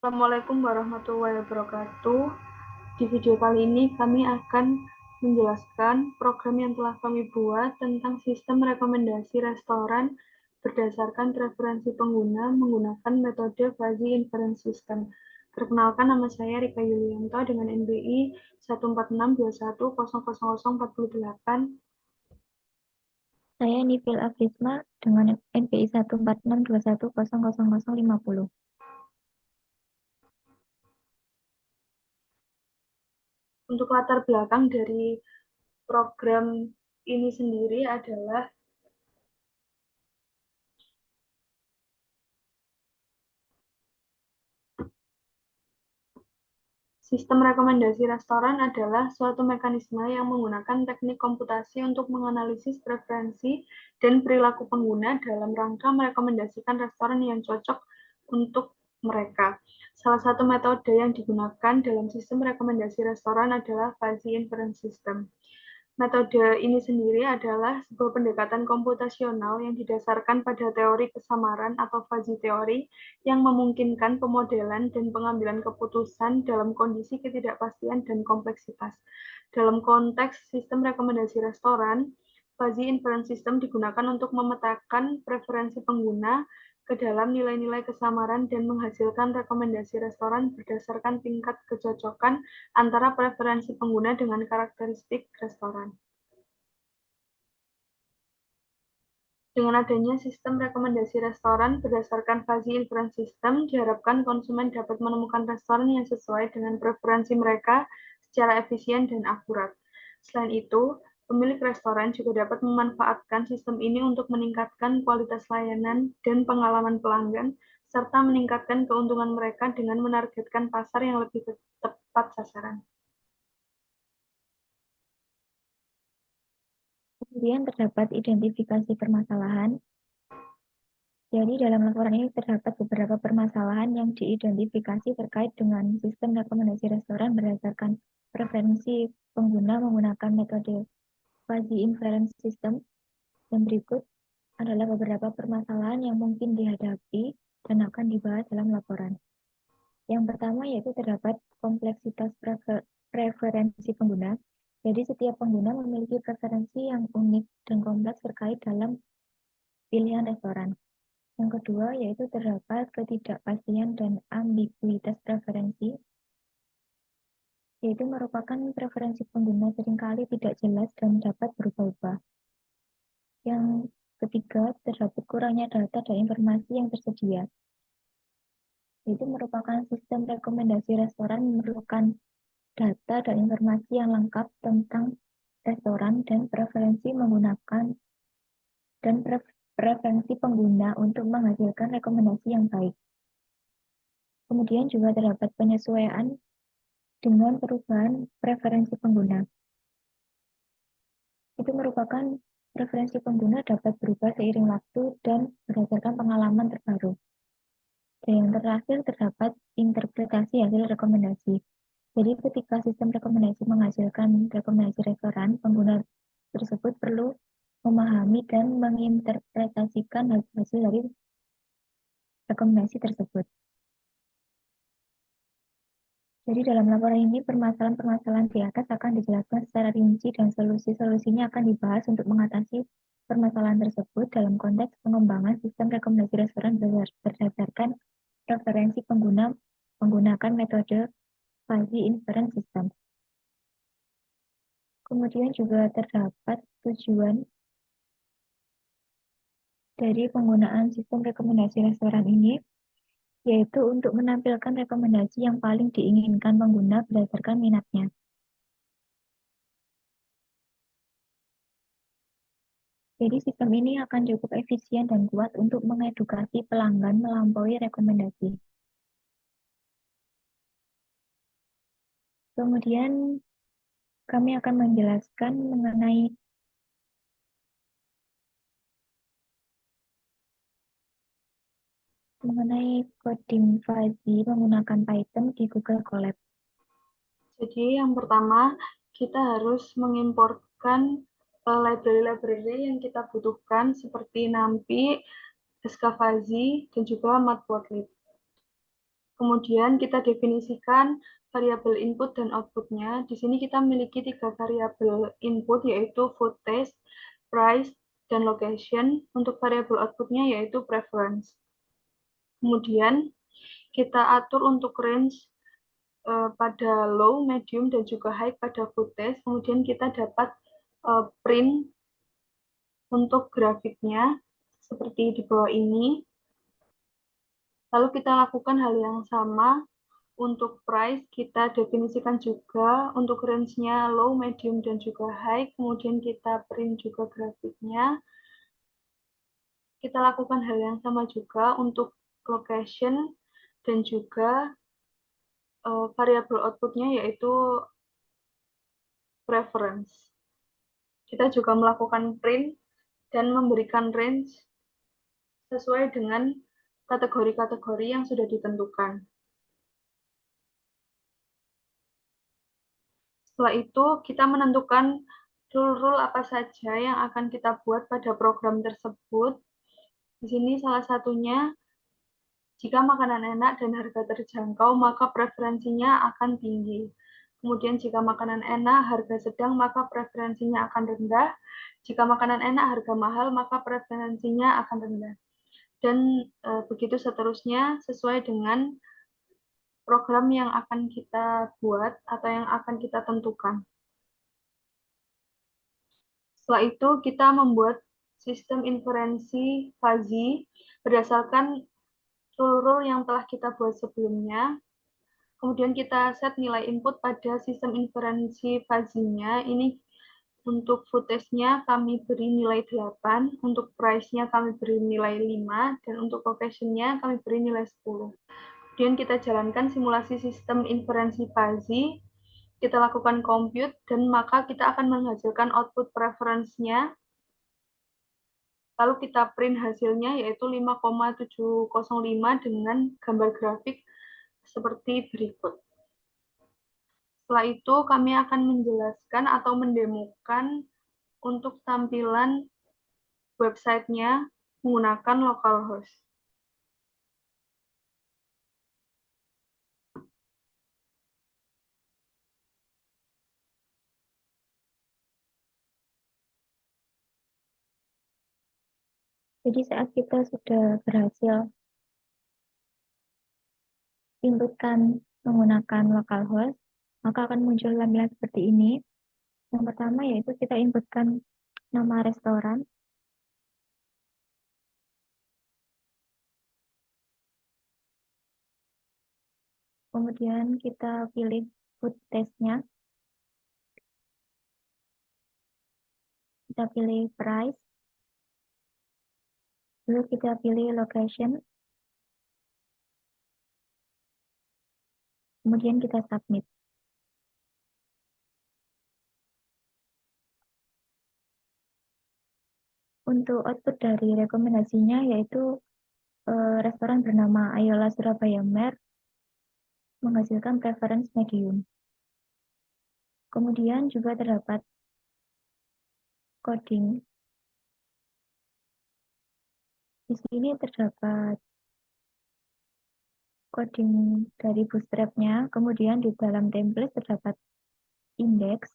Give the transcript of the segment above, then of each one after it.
Assalamualaikum warahmatullahi wabarakatuh. Di video kali ini kami akan menjelaskan program yang telah kami buat tentang sistem rekomendasi restoran berdasarkan preferensi pengguna menggunakan metode Fuzzy Inference System. Perkenalkan, nama saya Rika Yulianto dengan NBI 14621000048. Saya Nifil Afrisma dengan NPI 14621000050. Untuk latar belakang dari program ini sendiri adalah sistem rekomendasi restoran adalah suatu mekanisme yang menggunakan teknik komputasi untuk menganalisis preferensi dan perilaku pengguna dalam rangka merekomendasikan restoran yang cocok untuk mereka. Salah satu metode yang digunakan dalam sistem rekomendasi restoran adalah Fuzzy Inference System. Metode ini sendiri adalah sebuah pendekatan komputasional yang didasarkan pada teori kesamaran atau fuzzy teori yang memungkinkan pemodelan dan pengambilan keputusan dalam kondisi ketidakpastian dan kompleksitas. Dalam konteks sistem rekomendasi restoran, Fuzzy Inference System digunakan untuk memetakan preferensi pengguna ke dalam nilai-nilai kesamaran dan menghasilkan rekomendasi restoran berdasarkan tingkat kecocokan antara preferensi pengguna dengan karakteristik restoran. Dengan adanya sistem rekomendasi restoran berdasarkan Fuzzy Inference System, diharapkan konsumen dapat menemukan restoran yang sesuai dengan preferensi mereka secara efisien dan akurat. Selain itu, pemilik restoran juga dapat memanfaatkan sistem ini untuk meningkatkan kualitas layanan dan pengalaman pelanggan, serta meningkatkan keuntungan mereka dengan menargetkan pasar yang lebih tepat sasaran. Kemudian terdapat identifikasi permasalahan. Jadi dalam laporan ini terdapat beberapa permasalahan yang diidentifikasi terkait dengan sistem rekomendasi restoran berdasarkan preferensi pengguna menggunakan metode Fuzzy Inference System. Dan berikut adalah beberapa permasalahan yang mungkin dihadapi dan akan dibahas dalam laporan. Yang pertama yaitu terdapat kompleksitas preferensi pengguna. Jadi setiap pengguna memiliki preferensi yang unik dan kompleks terkait dalam pilihan restoran. Yang kedua yaitu terdapat ketidakpastian dan ambiguitas preferensi, yaitu merupakan preferensi pengguna seringkali tidak jelas dan dapat berubah-ubah. Yang ketiga terdapat kurangnya data dan informasi yang tersedia. Itu merupakan sistem rekomendasi restoran memerlukan data dan informasi yang lengkap tentang restoran dan preferensi menggunakan dan preferensi pengguna untuk menghasilkan rekomendasi yang baik. Kemudian juga terdapat penyesuaian dengan perubahan preferensi pengguna. Itu merupakan preferensi pengguna dapat berubah seiring waktu dan berdasarkan pengalaman terbaru. Dan yang terakhir terdapat interpretasi hasil rekomendasi. Jadi ketika sistem rekomendasi menghasilkan rekomendasi restoran, pengguna tersebut perlu memahami dan menginterpretasikan hasil dari rekomendasi tersebut. Jadi dalam laporan ini permasalahan-permasalahan di atas akan dijelaskan secara rinci dan solusi-solusinya akan dibahas untuk mengatasi permasalahan tersebut dalam konteks pengembangan sistem rekomendasi restoran berdasarkan preferensi pengguna menggunakan metode Fuzzy Inference System. Kemudian juga terdapat tujuan dari penggunaan sistem rekomendasi restoran ini, yaitu untuk menampilkan rekomendasi yang paling diinginkan pengguna berdasarkan minatnya. Jadi sistem ini akan cukup efisien dan kuat untuk mengedukasi pelanggan melampaui rekomendasi. Kemudian kami akan menjelaskan mengenai coding Fuzzy menggunakan Python di Google Colab. Jadi yang pertama, kita harus mengimportkan library-library yang kita butuhkan seperti NumPy, skFuzzy, dan juga Matplotlib. Kemudian kita definisikan variabel input dan outputnya. Di sini kita memiliki 3 variabel input, yaitu food taste, price, dan location. Untuk variabel outputnya yaitu preference. Kemudian kita atur untuk range pada low, medium, dan juga high pada food taste. Kemudian kita dapat print untuk grafiknya seperti di bawah ini. Lalu kita lakukan hal yang sama untuk price, kita definisikan juga untuk range-nya low, medium, dan juga high. Kemudian kita print juga grafiknya. Kita lakukan hal yang sama juga untuk location dan juga variabel output-nya yaitu preference. Kita juga melakukan print dan memberikan range sesuai dengan kategori-kategori yang sudah ditentukan. Setelah itu, kita menentukan rule-rule apa saja yang akan kita buat pada program tersebut. Di sini salah satunya, jika makanan enak dan harga terjangkau, maka preferensinya akan tinggi. Kemudian jika makanan enak, harga sedang, maka preferensinya akan rendah. Jika makanan enak, harga mahal, maka preferensinya akan rendah. Dan begitu seterusnya sesuai dengan program yang akan kita buat atau yang akan kita tentukan. Setelah itu kita membuat sistem inferensi fuzzy berdasarkan rule-rule yang telah kita buat sebelumnya. Kemudian kita set nilai input pada sistem inferensi fuzzy-nya. Ini untuk footage-nya kami beri nilai 8, untuk price-nya kami beri nilai 5, dan untuk location-nya kami beri nilai 10. Kemudian kita jalankan simulasi sistem inferensi fuzzy, kita lakukan compute, dan maka kita akan menghasilkan output preference-nya. Lalu kita print hasilnya yaitu 5,705 dengan gambar grafik seperti berikut. Setelah itu kami akan menjelaskan atau mendemokan untuk tampilan websitenya menggunakan localhost. Jadi saat kita sudah berhasil inputkan menggunakan localhost, maka akan muncul tampilan seperti ini. Yang pertama yaitu kita inputkan nama restoran. Kemudian kita pilih food taste-nya. Kita pilih price. Lalu kita pilih location. Kemudian kita submit. Untuk output dari rekomendasinya yaitu restoran bernama Ayola Surabaya Mer menghasilkan preference medium. Kemudian juga terdapat coding. Di sini terdapat coding dari bootstrap-nya, kemudian di dalam template terdapat indeks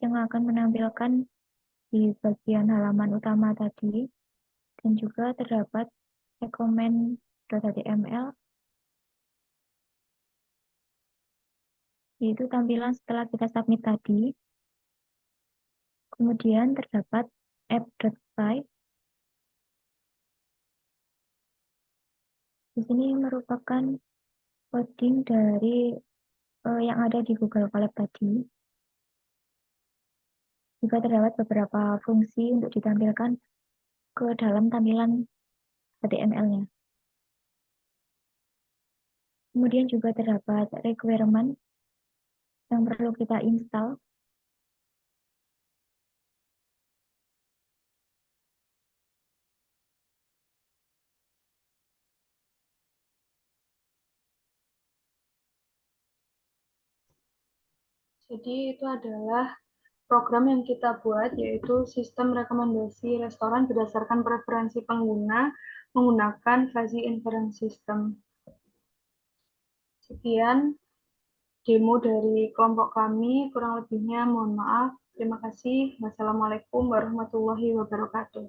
yang akan menampilkan di bagian halaman utama tadi, dan juga terdapat recommend.html, yaitu tampilan setelah kita submit tadi. Kemudian terdapat app.py. Di sini merupakan coding dari yang ada di Google Colab tadi. Juga terdapat beberapa fungsi untuk ditampilkan ke dalam tampilan HTML-nya. Kemudian juga terdapat requirement yang perlu kita install. Jadi itu adalah program yang kita buat, yaitu sistem rekomendasi restoran berdasarkan preferensi pengguna menggunakan fuzzy inference system. Sekian demo dari kelompok kami, kurang lebihnya mohon maaf. Terima kasih. Wassalamualaikum warahmatullahi wabarakatuh.